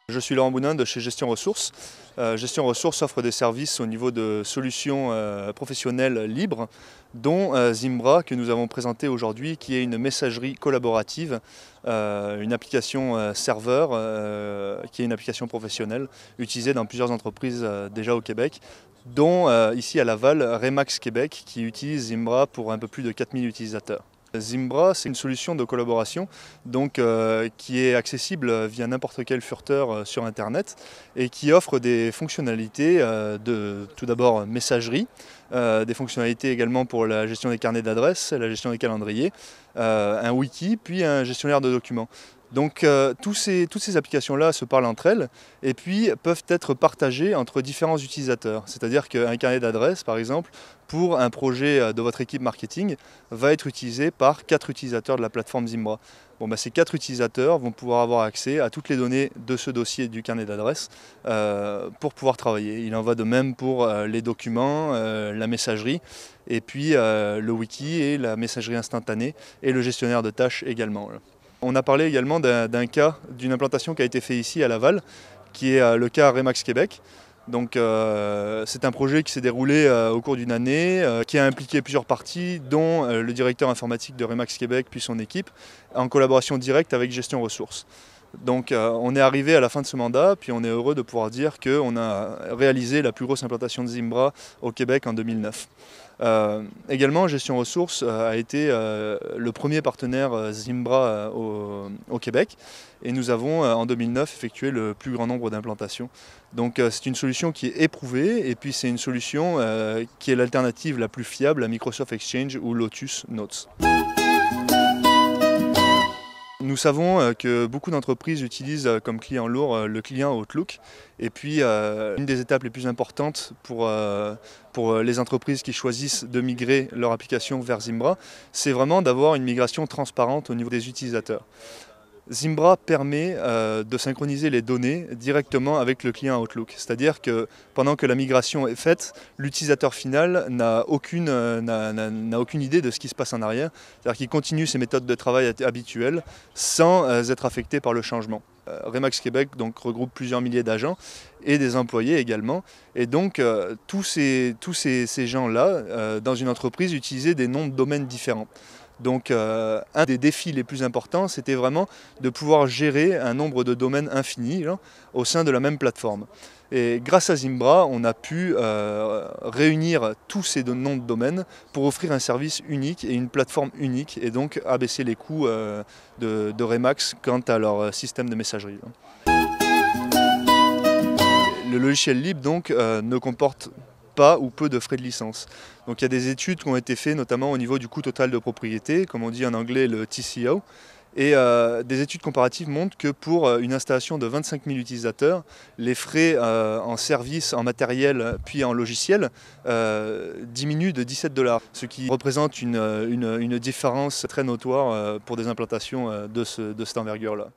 Je suis Laurent Bounin de chez Gestion Ressources. Gestion Ressources offre des services au niveau de solutions professionnelles libres, dont Zimbra que nous avons présenté aujourd'hui, qui est une messagerie collaborative, une application serveur, qui est une application professionnelle utilisée dans plusieurs entreprises déjà au Québec, dont ici à Laval, Remax Québec, qui utilise Zimbra pour un peu plus de 4000 utilisateurs. Zimbra, c'est une solution de collaboration qui est accessible via n'importe quel furteur sur Internet et qui offre des fonctionnalités de tout d'abord messagerie, des fonctionnalités également pour la gestion des carnets d'adresses, la gestion des calendriers, un wiki, puis un gestionnaire de documents. Donc toutes ces applications-là se parlent entre elles et puis peuvent être partagées entre différents utilisateurs. C'est-à-dire qu'un carnet d'adresses, par exemple, pour un projet de votre équipe marketing, va être utilisé par 4 utilisateurs de la plateforme Zimbra. Ces 4 utilisateurs vont pouvoir avoir accès à toutes les données de ce dossier du carnet d'adresses pour pouvoir travailler. Il en va de même pour les documents, la messagerie, et puis le wiki et la messagerie instantanée et le gestionnaire de tâches également. On a parlé également d'un cas, d'une implantation qui a été faite ici à Laval, qui est le cas Remax Québec. Donc c'est un projet qui s'est déroulé au cours d'une année, qui a impliqué plusieurs parties, dont le directeur informatique de Remax Québec puis son équipe, en collaboration directe avec Gestion Ressources. Donc on est arrivé à la fin de ce mandat, puis on est heureux de pouvoir dire qu'on a réalisé la plus grosse implantation de Zimbra au Québec en 2009. Également, Gestion Ressources a été le premier partenaire Zimbra au Québec et nous avons en 2009 effectué le plus grand nombre d'implantations. Donc c'est une solution qui est éprouvée et puis c'est une solution qui est l'alternative la plus fiable à Microsoft Exchange ou Lotus Notes. Nous savons que beaucoup d'entreprises utilisent comme client lourd le client Outlook. Et puis, une des étapes les plus importantes pour les entreprises qui choisissent de migrer leur application vers Zimbra, c'est vraiment d'avoir une migration transparente au niveau des utilisateurs. Zimbra permet de synchroniser les données directement avec le client Outlook. C'est-à-dire que pendant que la migration est faite, l'utilisateur final n'a aucune idée de ce qui se passe en arrière. C'est-à-dire qu'il continue ses méthodes de travail habituelles sans être affecté par le changement. Remax Québec donc, regroupe plusieurs milliers d'agents et des employés également. Et donc tous ces gens-là, dans une entreprise, utilisaient des noms de domaines différents. Donc un des défis les plus importants, c'était vraiment de pouvoir gérer un nombre de domaines infini au sein de la même plateforme. Et grâce à Zimbra, on a pu réunir tous ces noms de domaines pour offrir un service unique et une plateforme unique et donc abaisser les coûts de Remax quant à leur système de messagerie. Le logiciel libre donc ne comporte pas ou peu de frais de licence. Donc il y a des études qui ont été faites notamment au niveau du coût total de propriété, comme on dit en anglais le TCO, et des études comparatives montrent que pour une installation de 25 000 utilisateurs, les frais en service, en matériel puis en logiciel diminuent de 17 $, ce qui représente une différence très notoire pour des implantations de cette envergure-là.